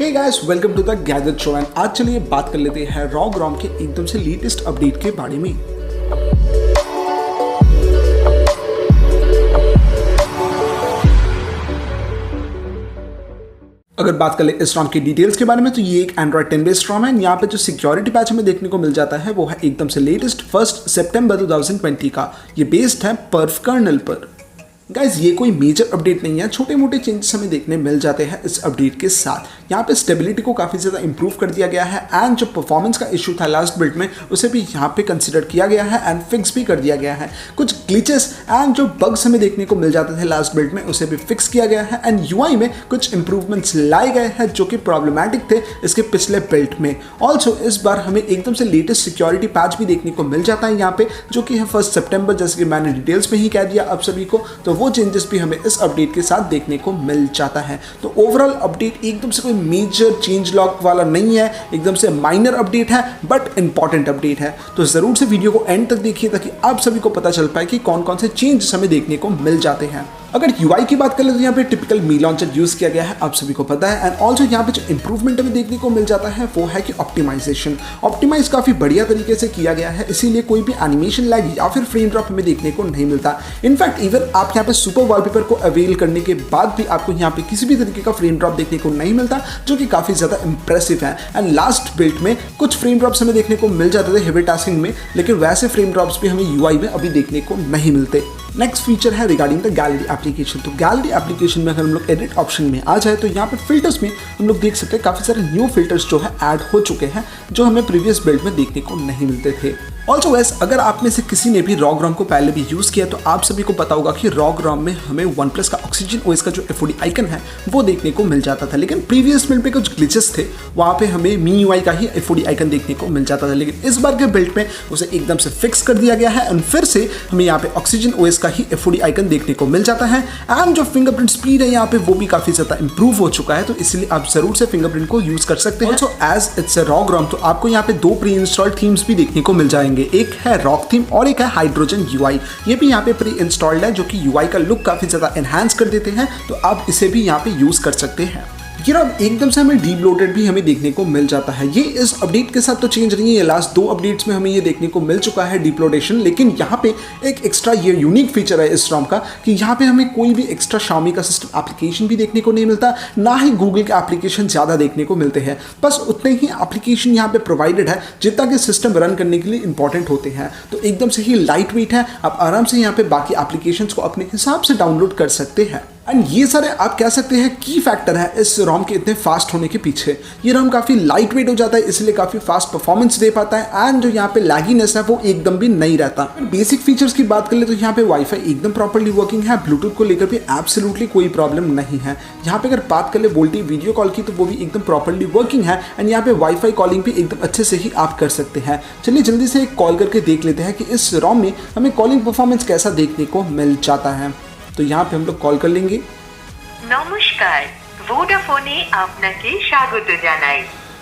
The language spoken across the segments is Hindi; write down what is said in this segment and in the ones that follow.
Hey guys, welcome to the gadget show and आज चलिए बात कर लेते हैं ROG के एकदम से लेटेस्ट अपडेट के बारे में। अगर बात कर ले इस ROM की डिटेल्स के बारे में तो ये एक Android 10 बेस्ड ROM है। यहाँ पे जो सिक्योरिटी पैच हमें देखने को मिल जाता है वो है एकदम से लेटेस्ट 1 सितंबर 2020 का। ये बेस्ड है पर्फ कर्नल पर। गाइज ये कोई मेजर अपडेट नहीं है, छोटे मोटे चेंजेस हमें देखने मिल जाते हैं इस अपडेट के साथ। यहाँ पे स्टेबिलिटी को काफ़ी ज़्यादा इंप्रूव कर दिया गया है एंड जो परफॉर्मेंस का इशू था लास्ट बिल्ड में उसे भी यहाँ पे कंसिडर किया गया है एंड फिक्स भी कर दिया गया है। कुछ ग्लिचेस एंड जो बग्स हमें देखने को मिल जाते थे लास्ट बिल्ड में उसे भी फिक्स किया गया है एंड यूआई में कुछ इंप्रूवमेंट्स लाए गए हैं जो कि प्रॉब्लमैटिक थे इसके पिछले बिल्ड में। ऑल्सो इस बार हमें एकदम से लेटेस्ट सिक्योरिटी पैच भी देखने को मिल जाता है यहाँ पे, जो कि है 1 सितंबर, जैसे कि मैंने डिटेल्स में ही कह दिया आप सभी को। तो वो चेंजेस भी हमें इस अपडेट के साथ देखने को मिल जाता है। तो ओवरऑल अपडेट एकदम से कोई मेजर चेंज लॉग वाला नहीं है, एकदम से माइनर अपडेट है बट इंपॉर्टेंट अपडेट है। तो जरूर से वीडियो को एंड तक देखिए ताकि आप सभी को पता चल पाए कि कौन कौन से चेंजेस हमें देखने को मिल जाते हैं। अगर यूआई की बात करें तो यहाँ पे टिपिकल मी लॉन्चर यूज किया गया है, आप सभी को पता है। एंड ऑल्सो यहाँ पे जो इंप्रूवमेंट हमें देखने को मिल जाता है वो है कि ऑप्टिमाइजेशन। ऑप्टिमाइज काफी बढ़िया तरीके से किया गया है, इसीलिए कोई भी एनिमेशन लैग या फिर फ्रेम ड्रॉप हमें देखने को नहीं मिलता। इनफैक्ट इवन आप यहाँ पे सुपर वॉलपेपर को अवेल करने के बाद भी आपको यहाँ पे किसी भी तरीके का फ्रेम ड्रॉप देखने को नहीं मिलता, जो कि काफी ज्यादा इंप्रेसिव है। एंड लास्ट बिल्ड में कुछ फ्रेम ड्रॉप्स हमें देखने को मिल जाते थे हेवी टास्किंग में, लेकिन वैसे फ्रेम ड्रॉप्स भी हमें यूआई में अभी देखने को नहीं मिलते। नेक्स्ट फीचर है रिगार्डिंग द गैलरी एप्लीकेशन। तो गैलरी एप्लीकेशन में अगर हम लोग एडिट ऑप्शन में आ जाए तो यहाँ पे फिल्टर्स में हम लोग देख सकते हैं काफी सारे न्यू फिल्टर्स जो है ऐड हो चुके हैं, जो हमें प्रीवियस बिल्ड में देखने को नहीं मिलते थे। ऑल्सो वैसे अगर आप में से किसी ने भी ROG ROM को पहले भी यूज किया तो आप सभी को पता होगा कि ROG ROM में हमें OnePlus का ऑक्सीजन ओएस का जो FOD आइकन है वो देखने को मिल जाता था, लेकिन प्रीवियस बिल्ड पे कुछ ग्लिचेस थे, वहाँ पे हमें MIUI का ही FOD आइकन देखने को मिल जाता था। लेकिन इस बार के बिल्ड में उसे एकदम से फिक्स कर दिया गया है एंड फिर से हमें यहाँ पे ऑक्सीजन ओएस का ही FOD आइकन देखने को मिल जाता है। एंड जो फिंगरप्रिंट स्पीड है यहाँ पे वो भी काफी ज्यादा इंप्रूव हो चुका है, तो इसलिए आप जरूर से फिंगरप्रिंट को यूज कर सकते हैं। Also as it's ROG ROM तो आपको यहाँ पे 2 प्री इंस्टॉल्ड थीम्स भी देखने को मिल जाएंगे, एक है ROG थीम और एक है हाइड्रोजन यूआई। ये भी यहाँ पे प्री इंस्टॉल्ड है, जो कि यूआई का लुक काफी ज्यादा एनहांस कर देते हैं, तो आप इसे भी यहाँ पे यूज कर सकते हैं। ये अब एकदम से हमें डीबलोडेड भी हमें देखने को मिल जाता है। ये इस अपडेट के साथ तो चेंज नहीं है, लास्ट 2 अपडेट्स में हमें ये देखने को मिल चुका है डीपलोडेशन, लेकिन यहाँ पे एक एक्स्ट्रा ये यूनिक फीचर है इस ROM का कि यहाँ पे हमें कोई भी एक्स्ट्रा Xiaomi का सिस्टम एप्लीकेशन भी देखने को नहीं मिलता, ना ही गूगल के एप्लीकेशन ज़्यादा देखने को मिलते हैं। बस उतने ही एप्लीकेशन यहाँ पे प्रोवाइडेड है जितना कि सिस्टम रन करने के लिए इंपॉर्टेंट होते हैं। तो एकदम से ही लाइट वेट है, आप आराम से यहाँ पे बाकी एप्लीकेशन को अपने हिसाब से डाउनलोड कर सकते हैं। एंड ये सारे आप कह सकते हैं की फैक्टर है इस ROM के इतने फास्ट होने के पीछे। ये ROM काफ़ी लाइट वेट हो जाता है, इसलिए काफ़ी फास्ट परफॉर्मेंस दे पाता है एंड जो यहाँ पे लैगीनेस है वो एकदम भी नहीं रहता। बेसिक फीचर्स की बात कर ले तो यहाँ पे वाईफाई एकदम प्रॉपर्ली वर्किंग है, ब्लूटूथ को लेकर भी एब्सोल्युटली कोई प्रॉब्लम नहीं है। यहाँ पे अगर बात कर ले वोल्टी वीडियो कॉल की तो वो भी एकदम प्रॉपर्ली वर्किंग है एंड यहाँ पे वाईफाई कॉलिंग भी एकदम अच्छे से ही आप कर सकते हैं। चलिए जल्दी से एक कॉल करके देख लेते हैं कि इस ROM में हमें कॉलिंग परफॉर्मेंस कैसा देखने को मिल जाता है। तो यहाँ पे हम लोग कॉल कर लेंगे। नमस्कार, वोडाफोने आपनाके स्वागत জানাই।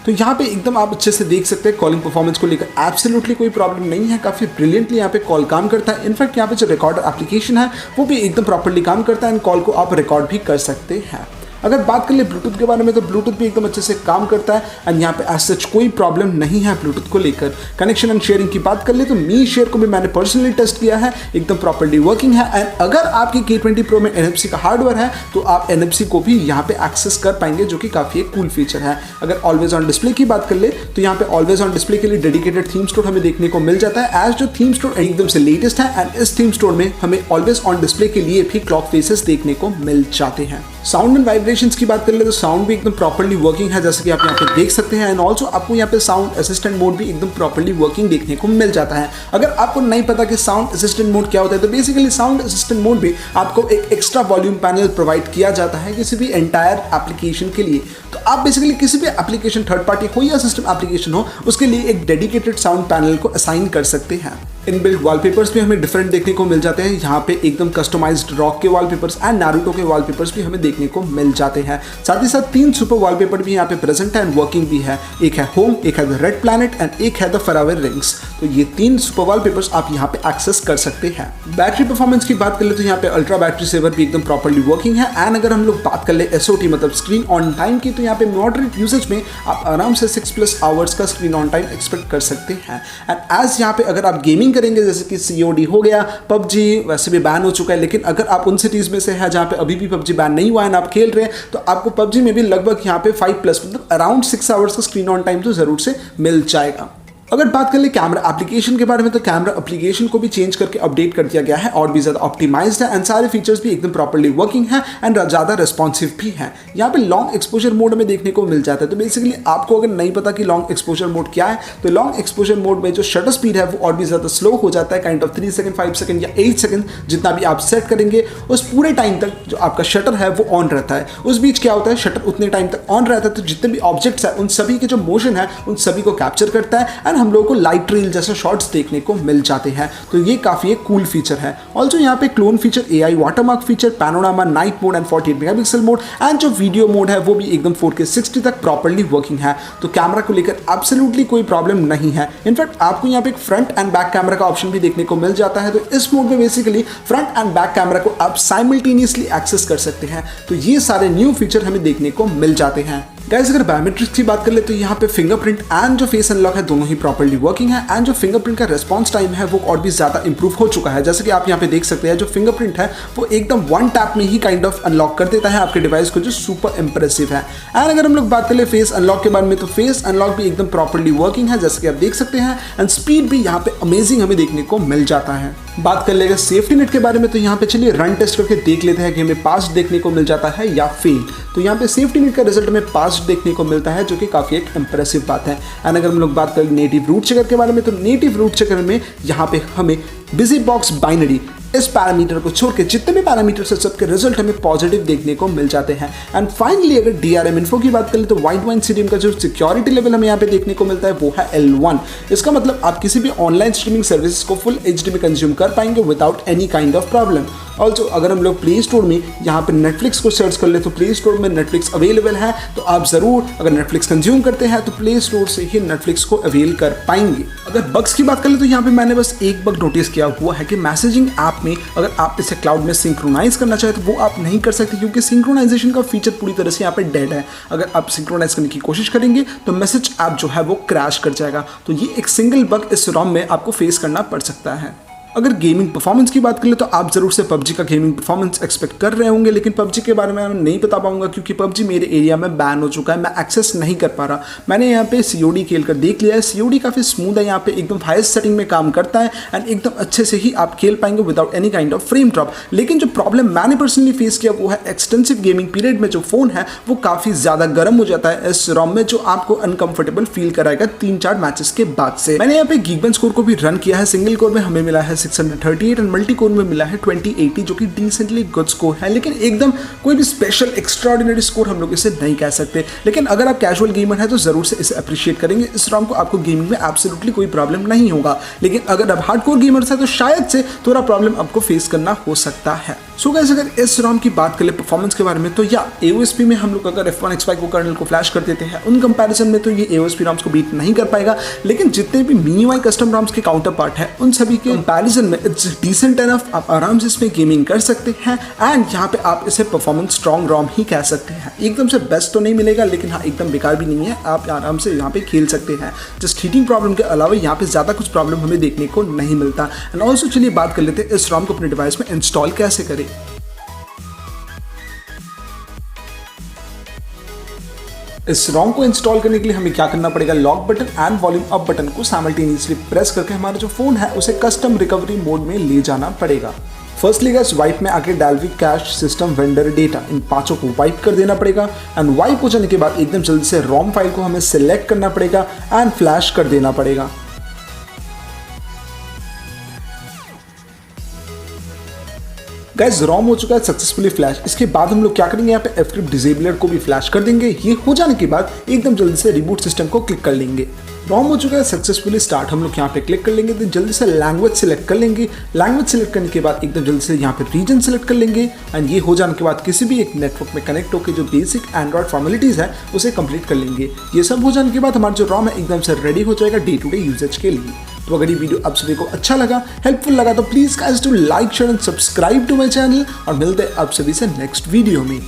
तो यहाँ पे एकदम आप अच्छे से देख सकते हैं कॉलिंग परफॉर्मेंस को लेकर एब्सोल्युटली कोई प्रॉब्लम नहीं है, काफ़ी ब्रिलियंटली यहाँ पे कॉल काम करता है। इनफैक्ट यहाँ पे जो रिकॉर्डर एप्लीकेशन है वो भी एकदम प्रॉपर्ली काम करता है एंड कॉल को आप रिकॉर्ड भी कर सकते हैं। अगर बात कर ले ब्लूटूथ के बारे में तो ब्लूटूथ भी एकदम अच्छे से काम करता है एंड यहाँ पे एज सच कोई प्रॉब्लम नहीं है ब्लूटूथ को लेकर। कनेक्शन एंड शेयरिंग की बात कर ले तो मी शेयर को भी मैंने पर्सनली टेस्ट किया है, एकदम प्रॉपर्ली वर्किंग है। एंड अगर आपकी K20 Pro में NFC का हार्डवेयर है तो आप NFC को भी यहाँ पे एक्सेस कर पाएंगे, जो कि काफ़ी एक कूल फीचर है। अगर ऑलवेज ऑन डिस्प्ले की बात कर ले तो यहाँ पे ऑलवेज ऑन डिस्प्ले के लिए डेडिकेटेड थीम स्टोर हमें देखने को मिल जाता है, एज जो थीम स्टोर एकदम से लेटेस्ट है एंड इस थीम स्टोर में हमें ऑलवेज ऑन डिस्प्ले के लिए भी क्लॉक फेसेस देखने को मिल जाते हैं। साउंड एंड वाइब्रेशंस की बात कर ले तो साउंड भी एकदम प्रॉपर्ली वर्किंग है, जैसे कि आप यहाँ पे देख सकते हैं। एंड ऑल्सो आपको यहाँ पे साउंड असिस्टेंट मोड भी एकदम प्रॉपर्ली वर्किंग देखने को मिल जाता है। अगर आपको नहीं पता कि साउंड असिस्टेंट मोड क्या होता है तो बेसिकली साउंड असिस्टेंट मोड में आपको एक एक्स्ट्रा वॉल्यूम पैनल प्रोवाइड किया जाता है किसी भी एंटायर एप्लीकेशन के लिए। तो आप बेसिकली किसी भी एप्लीकेशन थर्ड पार्टी हो या सिस्टम एप्लीकेशन हो उसके लिए एक डेडिकेटेड साउंड पैनल को असाइन कर सकते हैं। इनबिल्ट वॉलपेपर्स भी हमें डिफरेंट देखने को मिल जाते हैं। यहाँ पे एकदम कस्टमाइज्ड रॉक के वॉलपेपर्स एंड नारुतो के वॉलपेपर्स भी हमें देखने को मिल जाते हैं। साथ ही साथ 3 सुपर वॉलपेपर भी यहाँ पे प्रेजेंट है एंड वर्किंग भी है। एक है होम, एक है द रेड प्लैनेट एंड एक है द फेरावेयर रिंग्स। तो ये 3 सुपर वॉलपेपर्स आप यहाँ पे एक्सेस कर सकते हैं। बैटरी परफॉर्मेंस की बात कर ले तो यहाँ पे अल्ट्रा बैटरी सेवर भी एकदम प्रॉपर्ली वर्किंग है एंड अगर हम लोग बात कर ले SOT मतलब स्क्रीन ऑन टाइम की, तो यहाँ पे मॉडरेट यूसेज में आप आराम से 6+ आवर्स का स्क्रीन ऑन टाइम एक्सपेक्ट कर सकते हैं। एंड एज यहाँ पे अगर आप गेमिंग करेंगे, जैसे कि COD हो गया, PUBG वैसे भी बैन हो चुका है, लेकिन अगर आप उन सिटीज में से है जहाँ पे अभी भी PUBG बैन नहीं हुआ है ना आप खेल रहे हैं, तो आपको PUBG में भी लगभग यहाँ पे 5+ मतलब अराउंड 6 आवर्स का स्क्रीन ऑन टाइम तो जरूर से मिल जाएगा। अगर बात कर ले कैमरा एप्लीकेशन के बारे में, तो कैमरा एप्लीकेशन को भी चेंज करके अपडेट कर दिया गया है और भी ज़्यादा ऑप्टिमाइज्ड है एंड सारे फीचर्स भी एकदम प्रॉपर्ली वर्किंग है एंड ज़्यादा रिस्पॉन्सिव भी है। यहाँ पे लॉन्ग एक्सपोजर मोड में देखने को मिल जाता है। तो बेसिकली आपको अगर नहीं पता कि लॉन्ग एक्सपोजर मोड क्या है, तो लॉन्ग एक्सपोजर मोड में जो शटर स्पीड है वो और भी ज़्यादा स्लो हो जाता है, काइंड ऑफ 3 सेकंड, 5 सेकंड या 8 सेकंड जितना भी आप सेट करेंगे, उस पूरे टाइम तक जो आपका शटर है वो ऑन रहता है। उस बीच क्या होता है, शटर उतने टाइम तक ऑन रहता है तो जितने भी ऑब्जेक्ट्स हैं उन सभी के जो मोशन है उन सभी को कैप्चर करता है एंड हम लोगों को लाइट जैसे शॉट्स देखने को मिल जाते हैं। तो ये काफी एक कूल फीचर है। ऑल्सो यहाँ पे clone feature, AI watermark feature, panorama, night mode and 48 megapixel mode and जो वीडियो मोड है वो भी एकदम 4K 60 तक प्रॉपर्ली वर्किंग है। तो कैमरा को लेकर एब्सोल्युटली कोई प्रॉब्लम नहीं है। इनफैक्ट आपको यहाँ पे एक फ्रंट एंड बैक कैमरा का ऑप्शन भी देखने को मिल जाता है। तो इस मोड में basically front end back camera को आप साइमल्टेनियसली एक्सेस कर सकते हैं। तो ये सारे न्यू फीचर हमें देखने को मिल जाते हैं। गाइस अगर बायोमेट्रिक्स की बात कर ले तो यहाँ पे फिंगरप्रिंट एंड जो फेस अनलॉक है दोनों ही प्रॉपर्ली वर्किंग है एंड जो फिंगरप्रिंट का रिस्पांस टाइम है वो और भी ज्यादा इंप्रूव हो चुका है। जैसे कि आप यहाँ पे देख सकते हैं, जो फिंगरप्रिंट है वो एकदम 1 टैप में ही काइंड ऑफ अनलॉक कर देता है आपके डिवाइस को, जो सुपर इंप्रेसिव है। एंड अगर हम लोग बात कर ले फेस अनलॉक के बारे में, तो फेस अनलॉक भी एकदम प्रॉपर्ली वर्किंग है जैसे कि आप देख सकते हैं एंड स्पीड भी यहाँ पे अमेजिंग हमें देखने को मिल जाता है। बात कर लेगा सेफ्टी नेट के बारे में, तो यहाँ पे चलिए रन टेस्ट करके देख लेते हैं कि हमें पास देखने को मिल जाता है या फेल। तो यहाँ पे सेफ्टी नेट का रिजल्ट हमें पास देखने को मिलता है, जो कि काफी एक इंप्रेसिव बात है। एंड अगर हम लोग बात करें नेटिव रूट चेकर के बारे में, तो नेटिव रूट चेकर में यहाँ पे हमें बिजी बॉक्स बाइनरी इस पैरामीटर को छोड़ के जितने भी पैरामीटर्स है सबके रिजल्ट हमें पॉजिटिव देखने को मिल जाते हैं। एंड फाइनली अगर DRM इन्फो की बात करें, तो वाइड वाइन CDM का जो सिक्योरिटी लेवल हमें यहाँ पे देखने को मिलता है वो है L1। इसका मतलब आप किसी भी ऑनलाइन स्ट्रीमिंग सर्विसेज को फुल HD में कंज्यूम कर पाएंगे without any kind of problem. Also अगर हम लोग प्ले स्टोर में यहाँ पे नेटफ्लिक्स को सर्च कर ले, तो प्ले स्टोर में नेटफ्लिक्स अवेलेबल है। तो आप जरूर अगर नेटफ्लिक्स कंज्यूम करते हैं तो प्ले स्टोर से ही नेटफ्लिक्स को अवेल कर पाएंगे। अगर बग्स की बात कर ले, तो यहाँ पे मैंने बस एक बग नोटिस किया हुआ है कि मैसेजिंग ऐप में अगर आप इसे क्लाउड में सिंक्रोनाइज करना चाहे तो वो आप नहीं कर सकते, क्योंकि सिंक्रोनाइजेशन का फीचर पूरी तरह से यहाँ पे डेड है। अगर आप सिंक्रोनाइज करने की कोशिश करेंगे तो मैसेज ऐप जो है वो क्रैश कर जाएगा। तो ये एक सिंगल बग इस ROM में आपको फेस करना पड़ सकता है। अगर गेमिंग परफॉर्मेंस की बात कर ले, तो आप जरूर से PUBG का गेमिंग परफॉर्मेंस एक्सपेक्ट कर रहे होंगे, लेकिन PUBG के बारे में मैं नहीं बता पाऊंगा क्योंकि PUBG मेरे एरिया में बैन हो चुका है, मैं एक्सेस नहीं कर पा रहा। मैंने यहाँ पे COD खेल कर देख लिया है, COD काफ़ी स्मूथ है, यहाँ पे एकदम हाईएस्ट सेटिंग में काम करता है एंड एकदम अच्छे से ही आप खेल पाएंगे without any kind of frame drop. लेकिन जो प्रॉब्लम मैंने पर्सनली फेस किया वो है एक्सटेंसिव गेमिंग पीरियड में जो फोन है वो काफ़ी ज़्यादा गर्म हो जाता है इस ROM में, जो आपको अनकंफर्टेबल फील कराएगा 3-4 मैचेस के बाद से। मैंने यहाँ पे geekbench स्कोर को भी रन किया है। सिंगल कोर में हमें मिला है 638 मल्टी कोर में मिला है 2080, जो कि डिसेंटली गुड स्कोर है, लेकिन एकदम कोई भी स्पेशल एक्स्ट्राऑर्डिनरी स्कोर हम लोग इसे नहीं कह सकते। लेकिन अगर आप कैजुअल गेमर है तो जरूर से इसे अप्रिशिएट करेंगे। इस ROM को आपको गेमिंग में एब्सोल्युटली कोई प्रॉब्लम नहीं होगा, लेकिन अगर आप हार्डकोर गेमर्स है तो शायद से थोड़ा प्रॉब्लम आपको फेस करना हो सकता है। सो गाइस अगर इस ROM की बात करें परफॉर्मेंस के बारे में, तो या AOSP में हम लोग अगर F1 X5 को कर्नल को फ्लैश कर देते हैं उन कंपैरिजन में तो ये AOSP ROMs को बीट नहीं कर पाएगा, लेकिन जितने भी MIUI कस्टम ROMs के काउंटर पार्ट है उन सभी के कंपैरिजन में इट्स डिसेंट एनफ। आप आराम से इसमें गेमिंग कर सकते हैं एंड यहाँ पे आप इसे परफॉर्मेंस स्ट्रॉन्ग ROM ही कह सकते हैं। एकदम से बेस्ट तो नहीं मिलेगा, लेकिन हाँ एकदम बेकार भी नहीं है, आप आराम से यहाँ पे खेल सकते हैं। जस्ट हीटिंग प्रॉब्लम के अलावा यहाँ पे ज़्यादा कुछ प्रॉब्लम हमें देखने को नहीं मिलता। एंड ऑल्सो चलिए बात कर लेते हैं इस ROM को अपने डिवाइस में इंस्टॉल कैसे करें। इस ROM को इंस्टॉल करने के लिए हमें क्या करना पड़ेगा, lock button and volume up button को साइमल्टेनियसली प्रेस करके हमारा जो फोन है उसे कस्टम रिकवरी मोड में ले जाना पड़ेगा। फर्स्टली गाइस वाइप में आके डालवी कैश सिस्टम वेंडर डेटा इन पांचों को वाइप कर देना पड़ेगा एंड वाइप हो जाने के बाद एकदम जल्दी से ROM फाइल को हमें सिलेक्ट करना पड़ेगा एंड फ्लैश कर देना पड़ेगा। गाइस रॉम हो चुका है सक्सेसफुली फ्लैश। इसके बाद हम लोग क्या करेंगे, यहाँ पे एफक्रिप्ट डिसेबलर को भी फ्लैश कर देंगे। ये हो जाने के बाद एकदम जल्दी से रिबूट सिस्टम को क्लिक कर लेंगे। रॉम हो चुका है सक्सेसफुली स्टार्ट। हम लोग यहाँ पे क्लिक कर लेंगे, तो जल्दी से लैंग्वेज सेलेक्ट कर लेंगे। लैंग्वेज सेलेक्ट करने के बाद एकदम जल्दी से यहाँ पे रीजन सेलेक्ट कर लेंगे। एंड ये हो जाने के बाद किसी भी एक नेटवर्क में कनेक्ट होकर जो बेसिक एंड्रॉइड फॉर्मेलिटीज है उसे कंप्लीट कर लेंगे। ये सब हो जाने के बाद हमारा जो रॉम है एकदम से रेडी हो जाएगा डे टू डे यूजेज के लिए। तो अगर ये वीडियो आप सभी को अच्छा लगा, हेल्पफुल लगा, तो please guys to like share and subscribe to my channel और मिलते हैं आप सभी से नेक्स्ट वीडियो में।